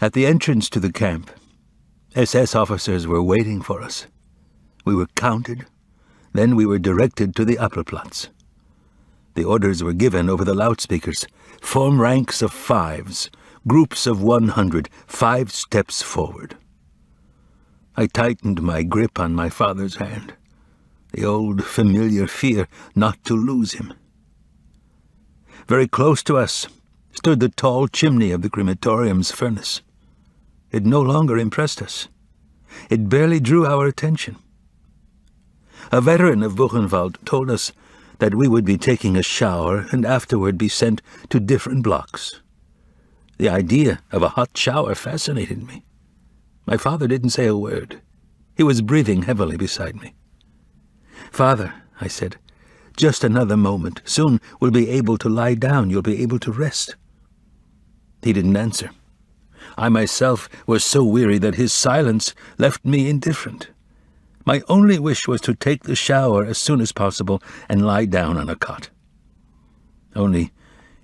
At the entrance to the camp, SS officers were waiting for us. We were counted, then we were directed to the Appelplatz. The orders were given over the loudspeakers. Form ranks of 5s, groups of 100, 5 steps forward. I tightened my grip on my father's hand, the old familiar fear not to lose him. Very close to us stood the tall chimney of the crematorium's furnace. It no longer impressed us. It barely drew our attention. A veteran of Buchenwald told us that we would be taking a shower and afterward be sent to different blocks. The idea of a hot shower fascinated me. My father didn't say a word. He was breathing heavily beside me. "Father," I said, "just another moment. Soon we'll be able to lie down. You'll be able to rest." He didn't answer. I myself was so weary that his silence left me indifferent. My only wish was to take the shower as soon as possible and lie down on a cot. Only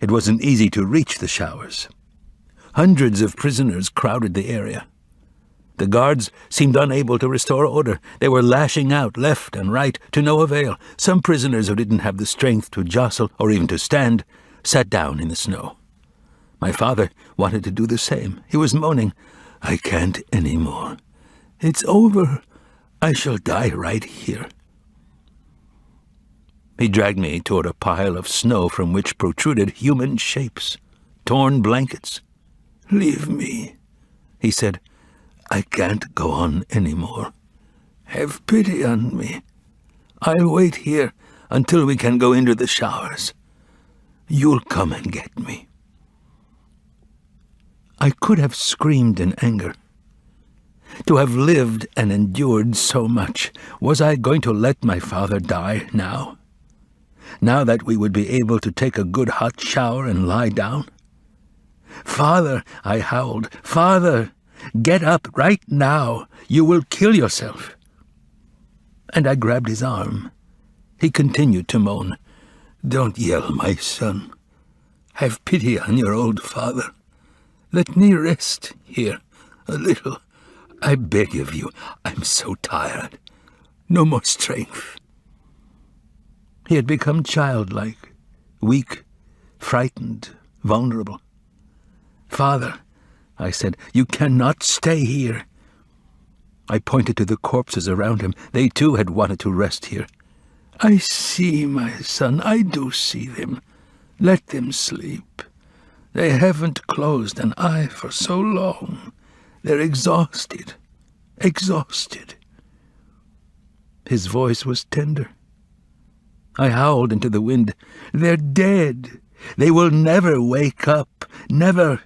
it wasn't easy to reach the showers. Hundreds of prisoners crowded the area. The guards seemed unable to restore order. They were lashing out left and right to no avail. Some prisoners who didn't have the strength to jostle or even to stand sat down in the snow. My father wanted to do the same. He was moaning, "I can't any more. It's over. I shall die right here." He dragged me toward a pile of snow from which protruded human shapes, torn blankets. "Leave me," he said. "I can't go on any more. Have pity on me. I'll wait here until we can go into the showers. You'll come and get me." I could have screamed in anger. To have lived and endured so much, was I going to let my father die now? Now that we would be able to take a good hot shower and lie down? "Father," I howled, "Father, get up right now. You will kill yourself." And I grabbed his arm. He continued to moan, "Don't yell, my son. Have pity on your old father. Let me rest here a little. I beg of you. I'm so tired. No more strength." He had become childlike, weak, frightened, vulnerable. "Father," I said, "you cannot stay here." I pointed to the corpses around him. They too had wanted to rest here. "I see, my son, I do see them. Let them sleep. They haven't closed an eye for so long. They're exhausted, exhausted." His voice was tender. I howled into the wind, "They're dead. They will never wake up. Never.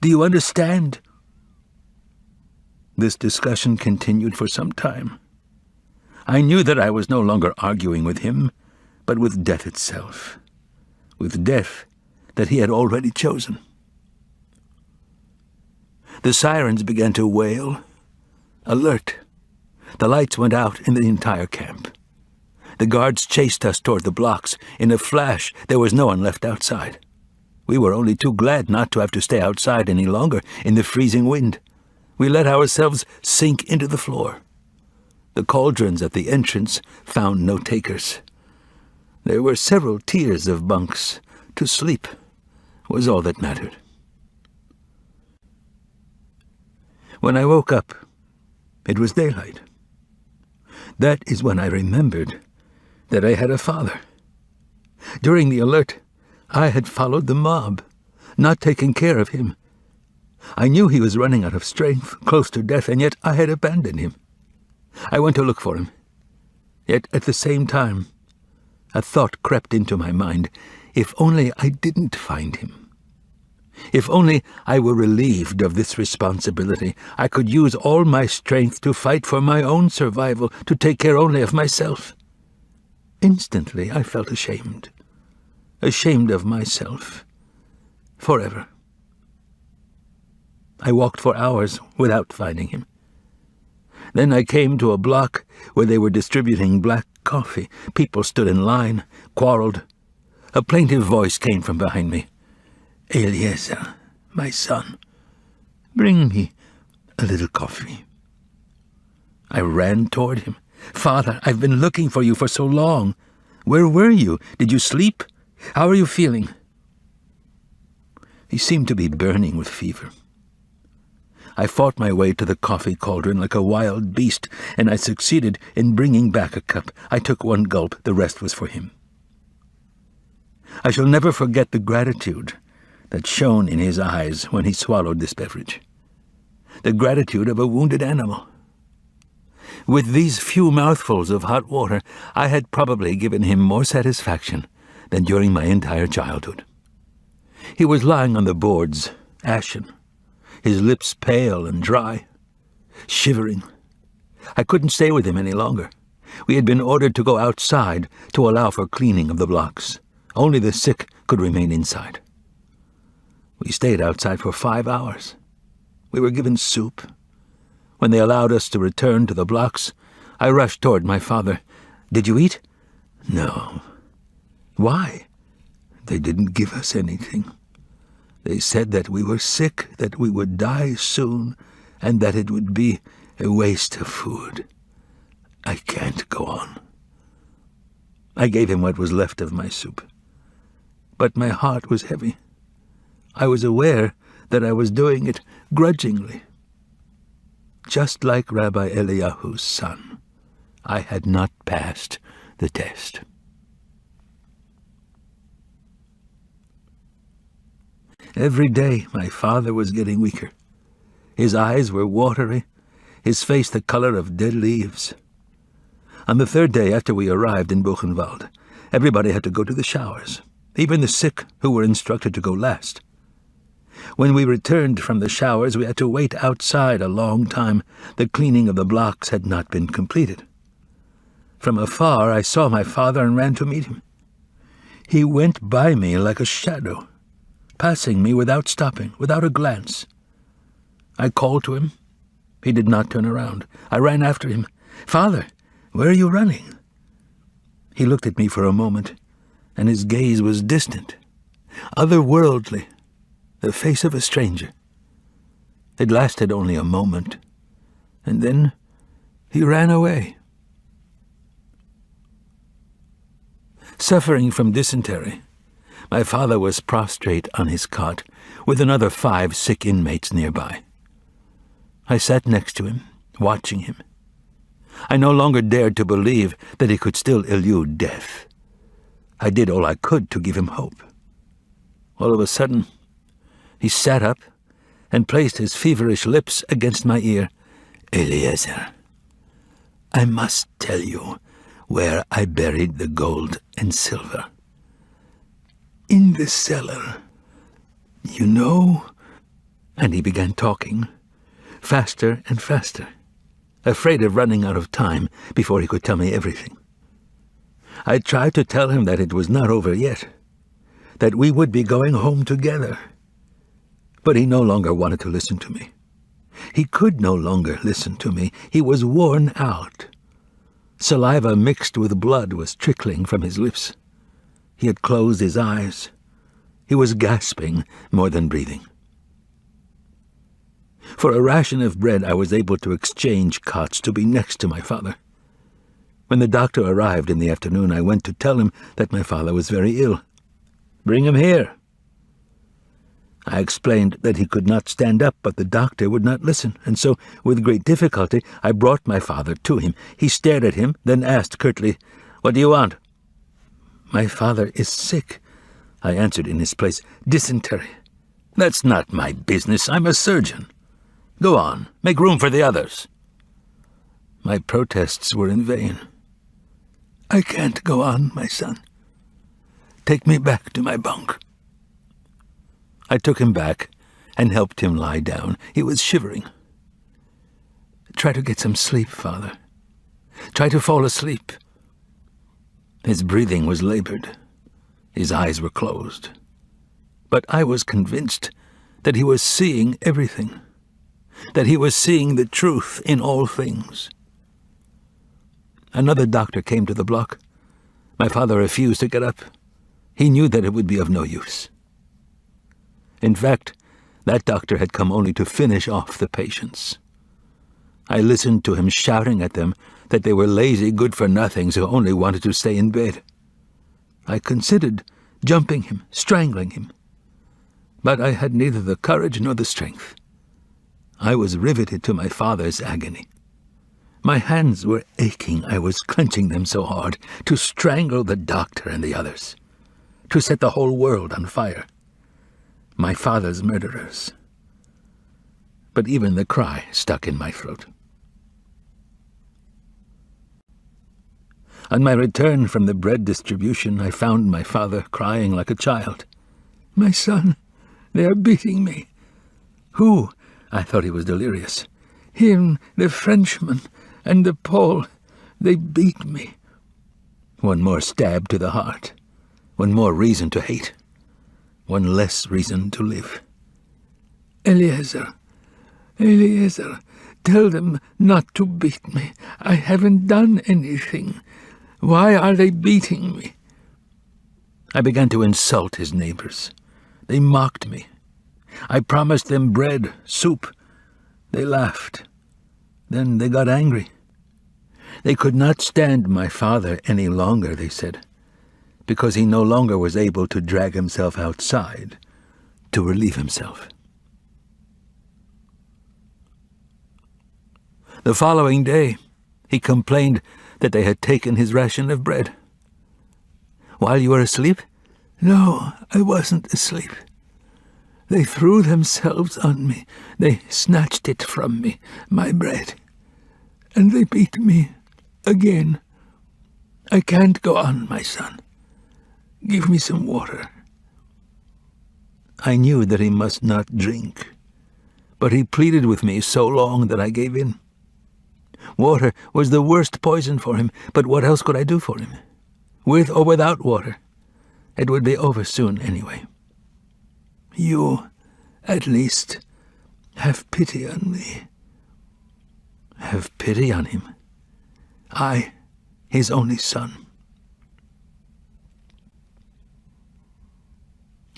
Do you understand?" This discussion continued for some time. I knew that I was no longer arguing with him, but with death itself, with death that he had already chosen. The sirens began to wail. Alert. The lights went out in the entire camp. The guards chased us toward the blocks. In a flash, there was no one left outside. We were only too glad not to have to stay outside any longer in the freezing wind. We let ourselves sink into the floor. The cauldrons at the entrance found no takers. There were several tiers of bunks. To sleep was all that mattered. When I woke up, it was daylight. That is when I remembered that I had a father. During the alert, I had followed the mob, not taking care of him. I knew he was running out of strength, close to death, and yet I had abandoned him. I went to look for him. Yet at the same time, a thought crept into my mind. If only I didn't find him. If only I were relieved of this responsibility, I could use all my strength to fight for my own survival, to take care only of myself. Instantly I felt ashamed. Ashamed of myself. Forever. I walked for hours without finding him. Then I came to a block where they were distributing black coffee. People stood in line, quarreled. A plaintive voice came from behind me. "Eliezer, my son, Bring me a little coffee." I ran toward him. "Father, I've been looking for you for so long. Where were you? Did you sleep? How are you feeling?" He seemed to be burning with fever. I fought my way to the coffee cauldron like a wild beast, and I succeeded in bringing back a cup. I took one gulp, the rest was for him. I shall never forget the gratitude that shone in his eyes when he swallowed this beverage. The gratitude of a wounded animal. With these few mouthfuls of hot water, I had probably given him more satisfaction than during my entire childhood. He was lying on the boards, ashen, his lips pale and dry, shivering. I couldn't stay with him any longer. We had been ordered to go outside to allow for cleaning of the blocks. Only the sick could remain inside. We stayed outside for 5 hours. We were given soup. When they allowed us to return to the blocks, I rushed toward my father. "Did you eat?" "No." "Why?" "They didn't give us anything. They said that we were sick, that we would die soon, and that it would be a waste of food. I can't go on." I gave him what was left of my soup. But my heart was heavy. I was aware that I was doing it grudgingly. Just like Rabbi Eliyahu's son, I had not passed the test. Every day my father was getting weaker. His eyes were watery, his face the color of dead leaves. On the 3rd day after we arrived in Buchenwald, everybody had to go to the showers, even the sick who were instructed to go last. When we returned from the showers, we had to wait outside a long time. The cleaning of the blocks had not been completed. From afar, I saw my father and ran to meet him. He went by me like a shadow, passing me without stopping, without a glance. I called to him. He did not turn around. I ran after him. "Father, where are you running?" He looked at me for a moment, and his gaze was distant, otherworldly, the face of a stranger. It lasted only a moment, and then he ran away. Suffering from dysentery, my father was prostrate on his cot, with another 5 sick inmates nearby. I sat next to him, watching him. I no longer dared to believe that he could still elude death. I did all I could to give him hope. All of a sudden, he sat up and placed his feverish lips against my ear. "Eliezer, I must tell you where I buried the gold and silver. In the cellar. You know?" And he began talking, faster and faster, afraid of running out of time before he could tell me everything. I tried to tell him that it was not over yet, that we would be going home together. But he no longer wanted to listen to me. He could no longer listen to me. He was worn out. Saliva mixed with blood was trickling from his lips. He had closed his eyes. He was gasping more than breathing. For a ration of bread, I was able to exchange cots to be next to my father. When the doctor arrived in the afternoon, I went to tell him that my father was very ill. "Bring him here." I explained that he could not stand up, but the doctor would not listen, and so, with great difficulty, I brought my father to him. He stared at him, then asked curtly, "What do you want?" "My father is sick," I answered in his place. "Dysentery." "That's not my business. I'm a surgeon. Go on. Make room for the others." My protests were in vain. "I can't go on, my son. Take me back to my bunk." I took him back and helped him lie down. He was shivering. "Try to get some sleep, Father. Try to fall asleep." His breathing was labored. His eyes were closed. But I was convinced that he was seeing everything, that he was seeing the truth in all things. Another doctor came to the block. My father refused to get up. He knew that it would be of no use. In fact, That doctor had come only to finish off the patients. I listened to him shouting at them that they were lazy good-for-nothings who only wanted to stay in bed. I considered jumping him, strangling him. But I had neither the courage nor the strength. I was riveted to my father's agony. My hands were aching. I was clenching them so hard to strangle the doctor and the others, to set the whole world on fire. My father's murderers. But even the cry stuck in my throat. On my return from the bread distribution, I found my father crying like a child. "My son, they are beating me." "Who?" I thought he was delirious. "Him, the Frenchman, and the Pole. They beat me." One more stab to the heart. One more reason to hate. One less reason to live. "Eliezer, Eliezer, tell them not to beat me. I haven't done anything. Why are they beating me?" I began to insult his neighbors. They mocked me. I promised them bread, soup. They laughed. Then they got angry. They could not stand my father any longer, they said, because he no longer was able to drag himself outside to relieve himself. The following day, he complained that they had taken his ration of bread. "While you were asleep?" "No, I wasn't asleep. They threw themselves on me. They snatched it from me, my bread. And they beat me again. I can't go on, my son. Give me some water." I knew that he must not drink, but he pleaded with me so long that I gave in. Water was the worst poison for him, but what else could I do for him? With or without water, it would be over soon anyway. "You, at least, have pity on me." Have pity on him? I, his only son.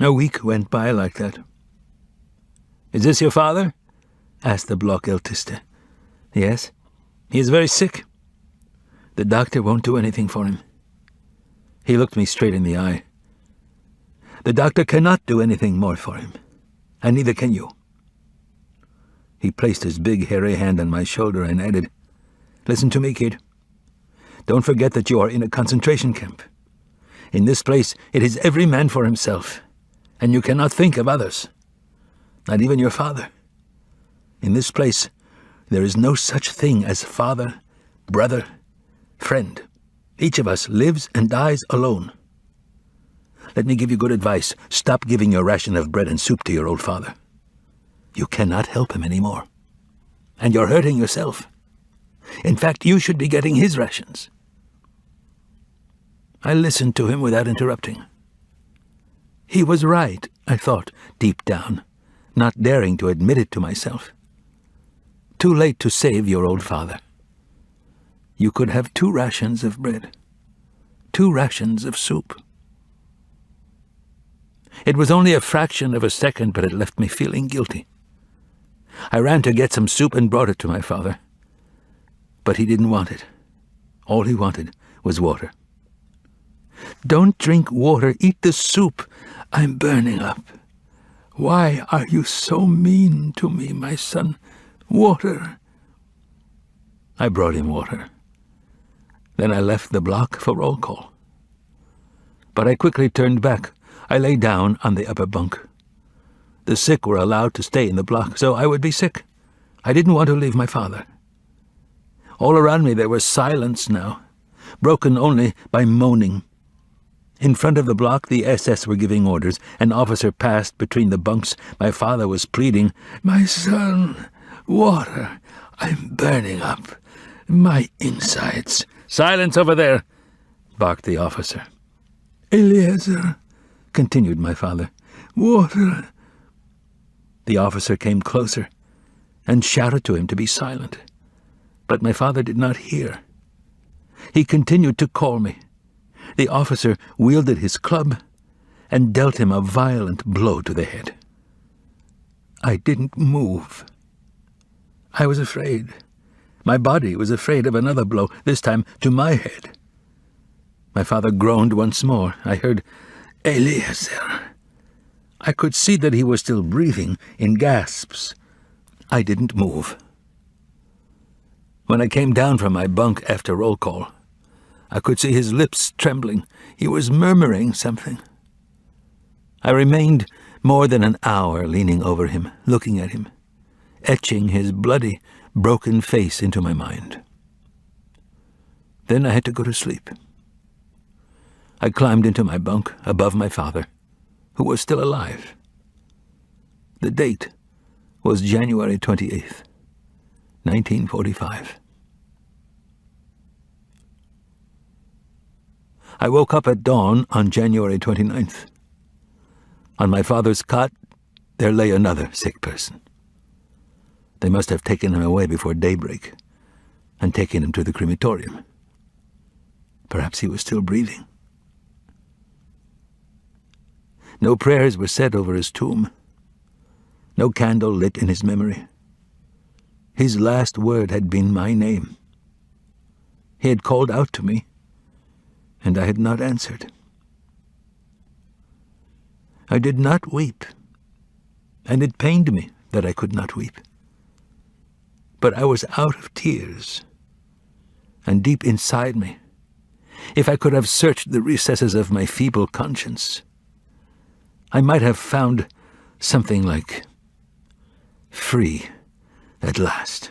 A week went by like that. "Is this your father?" asked the Blockälteste. "Yes. He is very sick. The doctor won't do anything for him." He looked me straight in the eye. "The doctor cannot do anything more for him, and neither can you." He placed his big hairy hand on my shoulder and added, "Listen to me, kid. Don't forget that you are in a concentration camp. In this place, it is every man for himself, and you cannot think of others, not even your father. In this place, there is no such thing as father, brother, friend. Each of us lives and dies alone. Let me give you good advice. Stop giving your ration of bread and soup to your old father. You cannot help him anymore, and you're hurting yourself. In fact, you should be getting his rations." I listened to him without interrupting. He was right, I thought, deep down, not daring to admit it to myself. Too late to save your old father. You could have 2 rations of bread, 2 rations of soup. It was only a fraction of a second, but it left me feeling guilty. I ran to get some soup and brought it to my father. But he didn't want it. All he wanted was water. "Don't drink water, eat the soup. I'm burning up. Why are you so mean to me, my son? Water." I brought him water. Then I left the block for roll call. But I quickly turned back. I lay down on the upper bunk. The sick were allowed to stay in the block, so I would be sick. I didn't want to leave my father. All around me there was silence now, broken only by moaning. In front of the block, the SS were giving orders. An officer passed between the bunks. My father was pleading, "My son, water. I'm burning up. My insides." "Silence over there," barked the officer. "Eliezer," continued my father, "water." The officer came closer and shouted to him to be silent. But my father did not hear. He continued to call me. The officer wielded his club and dealt him a violent blow to the head. I didn't move. I was afraid. My body was afraid of another blow, this time to my head. My father groaned once more. I heard, "Eliezer." I could see that he was still breathing in gasps. I didn't move. When I came down from my bunk after roll call, I could see his lips trembling. He was murmuring something. I remained more than an hour leaning over him, looking at him, etching his bloody, broken face into my mind. Then I had to go to sleep. I climbed into my bunk above my father, who was still alive. The date was January 28th, 1945. I woke up at dawn on January 29th. On my father's cot, there lay another sick person. They must have taken him away before daybreak and taken him to the crematorium. Perhaps he was still breathing. No prayers were said over his tomb. No candle lit in his memory. His last word had been my name. He had called out to me, and I had not answered. I did not weep, and it pained me that I could not weep. But I was out of tears, and deep inside me, if I could have searched the recesses of my feeble conscience, I might have found something like free at last.